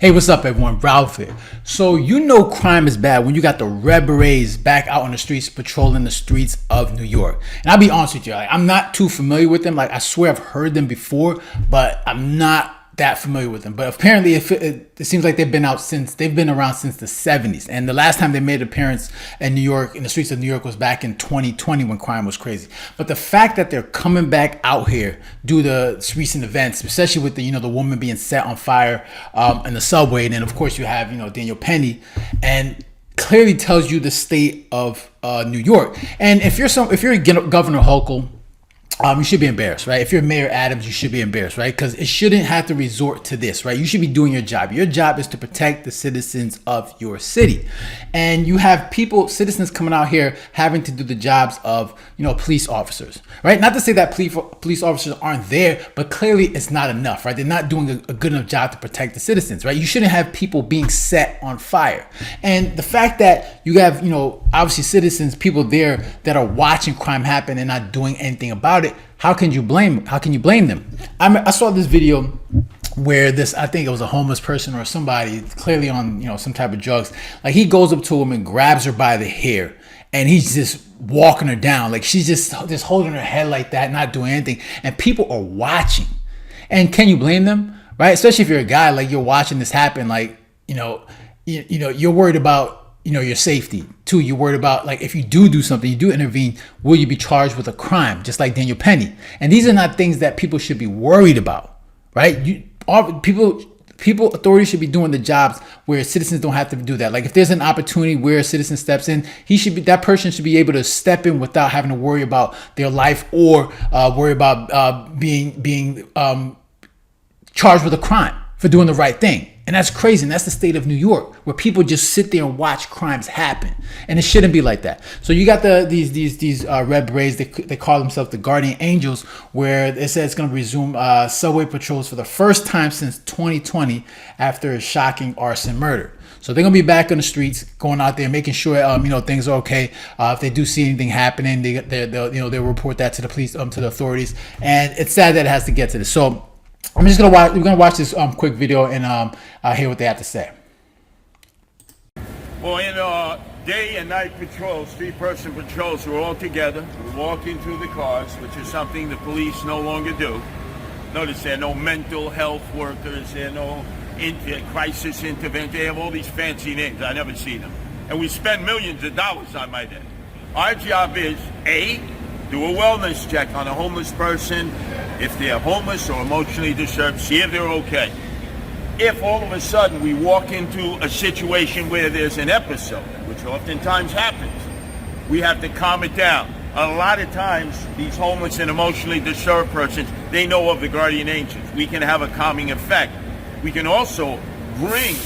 Hey, what's up, everyone? Ralph here. So, crime is bad when you got the Red Berets back out on the streets, patrolling the streets of New York. And I'll be honest with you, I'm not too familiar with them. I swear I've heard them before, but I'm not that familiar with them. But apparently, it seems like they've been around since the 70s. And the last time they made an appearance in New York, in the streets of New York, was back in 2020 when crime was crazy. But the fact that they're coming back out here due to recent events, especially with the woman being set on fire in the subway, and then of course you have Daniel Penny, and clearly tells you the state of New York. And if you're Governor Hochul, you should be embarrassed, right? If you're Mayor Adams, you should be embarrassed, right? Because it shouldn't have to resort to this, right? You should be doing your job. Your job is to protect the citizens of your city. And you have citizens coming out here having to do the jobs of, police officers, right? Not to say that police officers aren't there, but clearly it's not enough, right? They're not doing a good enough job to protect the citizens, right? You shouldn't have people being set on fire. And the fact that you have, obviously citizens, people there that are watching crime happen and not doing anything about it, how can you blame them? I saw this video where I think it was a homeless person or somebody clearly on some type of drugs. Like, he goes up to a woman, grabs her by the hair, and he's just walking her down. Like, she's just holding her head like that, not doing anything, and people are watching. And can you blame them, right? Especially if you're a guy, like, you're watching this happen, you're worried about your safety too. You're worried about, like, if you do something, you do intervene, will you be charged with a crime, just like Daniel Penny? And these are not things that people should be worried about, right? Authorities should be doing the jobs where citizens don't have to do that. Like, if there's an opportunity where a citizen steps in, that person should be able to step in without having to worry about their life or worry about being charged with a crime for doing the right thing. And that's crazy. And that's the state of New York, where people just sit there and watch crimes happen. And it shouldn't be like that. So you got these Red Berets. They call themselves the Guardian Angels, where it says it's going to resume subway patrols for the first time since 2020 after a shocking arson murder. So they're gonna be back on the streets, going out there, making sure things are okay. If they do see anything happening, they'll report that to the police, to the authorities. And it's sad that it has to get to this. So we're gonna watch this quick video and hear what they have to say. Well, in day and night patrols, 3-person patrols, we're all together. We're walking through the cars, which is something the police no longer do. Notice there are no mental health workers, there are no crisis intervention. They have all these fancy names. I never see them. And we spend millions of dollars on my day. Our job is, A, do a wellness check on a homeless person. If they're homeless or emotionally disturbed, see if they're okay. If all of a sudden we walk into a situation where there's an episode, which oftentimes happens, we have to calm it down. A lot of times, these homeless and emotionally disturbed persons, they know of the Guardian Angels. We can have a calming effect. We can also bring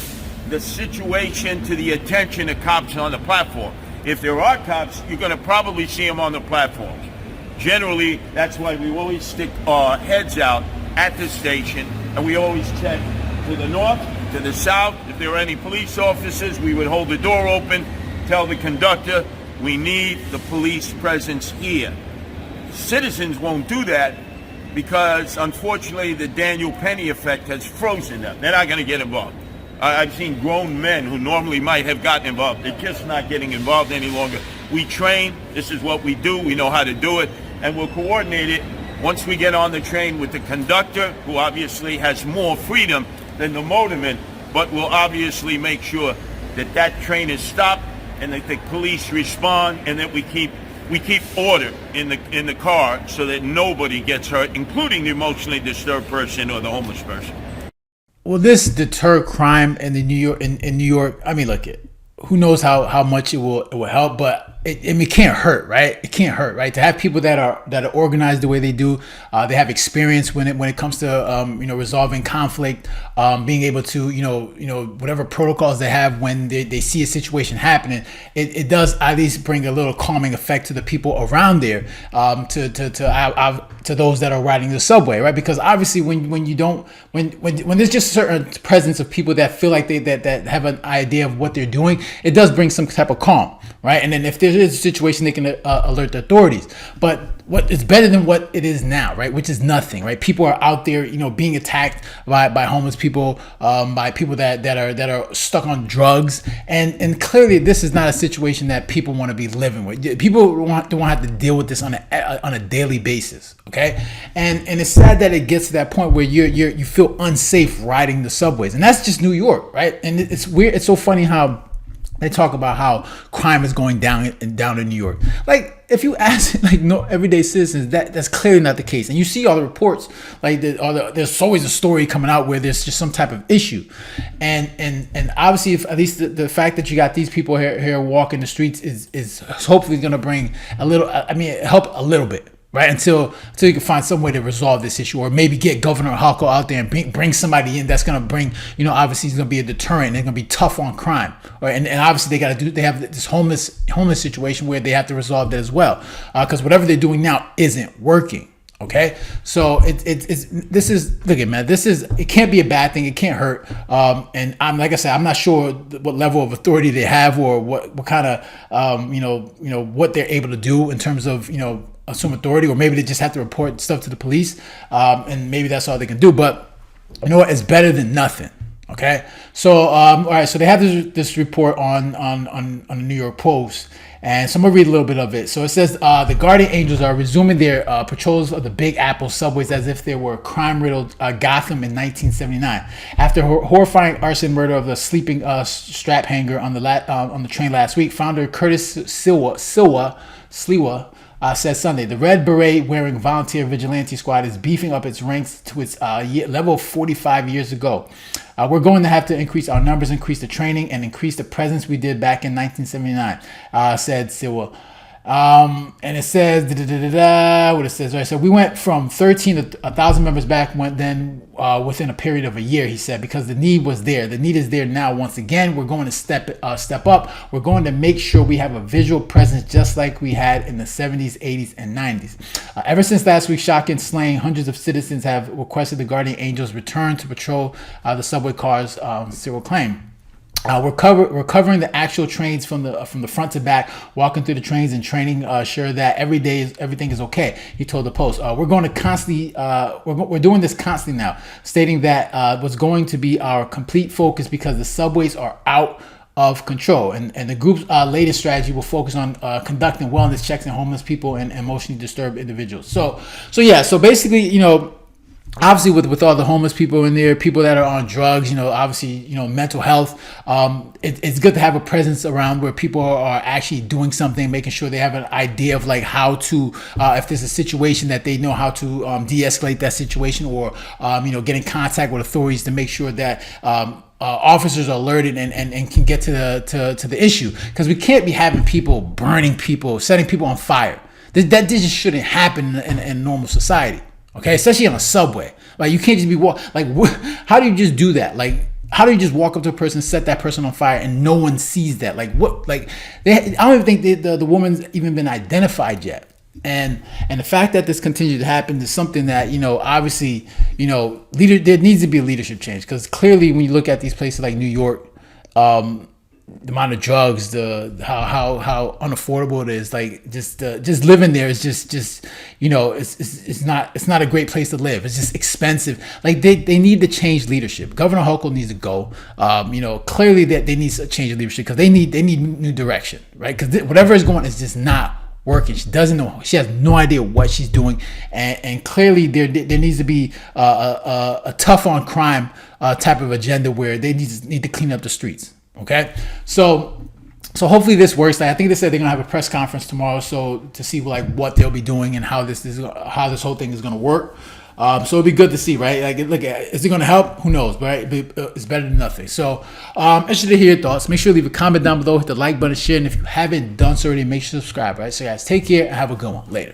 the situation to the attention of cops on the platform. If there are cops, you're going to probably see them on the platforms. Generally, that's why we always stick our heads out at the station, and we always check to the north, to the south. If there are any police officers, we would hold the door open, tell the conductor, we need the police presence here. Citizens won't do that because, unfortunately, the Daniel Penny effect has frozen them. They're not going to get involved. I've seen grown men who normally might have gotten involved. They're just not getting involved any longer. We train. This is what we do. We know how to do it. And we'll coordinate it once we get on the train with the conductor, who obviously has more freedom than the motorman, but we'll obviously make sure that that train is stopped and that the police respond and that we keep order in the car so that nobody gets hurt, including the emotionally disturbed person or the homeless person. Will this deter crime in New York? I mean, look, who knows how much it will help, but it can't hurt, right? It can't hurt, right? To have people that are organized the way they do, they have experience when it comes to resolving conflict, being able to whatever protocols they have when they see a situation happening, it does at least bring a little calming effect to the people around there, to those that are riding the subway, right? Because obviously when there's just a certain presence of people that feel like that have an idea of what they're doing, it does bring some type of calm, right? And then if there's there is a situation, they can alert the authorities. But it's better than what it is now, right? Which is nothing, right? People are out there, being attacked by homeless people, by people that are stuck on drugs, and clearly this is not a situation that people want to be living with. People don't want to have to deal with this on a daily basis, okay? And it's sad that it gets to that point where you feel unsafe riding the subways, and that's just New York, right? And it's weird. It's so funny how they talk about how crime is going down in New York. Like, if you ask everyday citizens, that's clearly not the case. And you see all the reports, there's always a story coming out where there's just some type of issue, and obviously, if at least the fact that you got these people here walking the streets is hopefully going to bring help a little bit. Right, until you can find some way to resolve this issue, or maybe get Governor Hochul out there and bring somebody in that's going to bring, obviously he's going to be a deterrent. And they're going to be tough on crime, right? And obviously they have this homeless situation where they have to resolve that as well, because whatever they're doing now isn't working. Okay, so it can't be a bad thing. It can't hurt. And like I said, I'm not sure what level of authority they have, or what kind of what they're able to do in terms of assume authority, or maybe they just have to report stuff to the police, and maybe that's all they can do. But you know what? It's better than nothing. Okay, so all right, so they have this report on the New York Post, and so I'm gonna read a little bit of it. So it says the Guardian Angels are resuming their patrols of the Big Apple subways as if they were crime-riddled Gotham in 1979 after horrifying arson murder of the sleeping strap hanger on the train last week. Founder Curtis Sliwa said Sunday, the Red Beret wearing volunteer vigilante squad is beefing up its ranks to its level of 45 years ago. We're going to have to increase our numbers, increase the training, and increase the presence we did back in 1979, said Sewell. And it says, what it says, right? So we went from 13 to 1,000 members back within a period of a year, he said, because the need was there. The need is there now. Once again, we're going to step up. We're going to make sure we have a visual presence just like we had in the 70s, 80s, and 90s. Ever since last week's shocking slaying, hundreds of citizens have requested the Guardian Angels return to patrol the subway cars, Cyril claimed. We're covering the actual trains from the front to back, walking through the trains and training, sure that everything is okay. He told the Post, we're going to constantly, we're doing this constantly now, stating that was going to be our complete focus because the subways are out of control, and the group's latest strategy will focus on conducting wellness checks on homeless people and emotionally disturbed individuals. So basically, obviously with all the homeless people in there, people that are on drugs, obviously, mental health, it's good to have a presence around where people are actually doing something, making sure they have an idea of like how to, if there's a situation that they know how to de-escalate that situation, or, get in contact with authorities to make sure that officers are alerted and can get to the issue, because we can't be having people burning people, setting people on fire. That just shouldn't happen in normal society. Okay, especially on a subway. Like, you can't just be how do you just do that? Like, how do you just walk up to a person, set that person on fire, and no one sees that? Like, what? Like, I don't even think the woman's even been identified yet. And the fact that this continues to happen is something that, obviously, there needs to be a leadership change, because clearly when you look at these places like New York, the amount of drugs, how unaffordable it is, like just living there is just it's not a great place to live. It's just expensive. Like they need to change leadership. Governor Hochul needs to go. Clearly that they need to change leadership, because they need new direction, right? Because whatever is going is just not working. She doesn't know. She has no idea what she's doing, and clearly there needs to be a tough on crime type of agenda where they need to clean up the streets. Okay, so hopefully this works. Like, I think they said they're gonna have a press conference tomorrow, so to see what they'll be doing and how this whole thing is gonna work. So it'll be good to see, right? Like, look, is it gonna help? Who knows, right? It's better than nothing. So interested to hear your thoughts. Make sure to leave a comment down below, hit the like button, share, and if you haven't done so already, make sure to subscribe. Right? So guys, take care and have a good one. Later.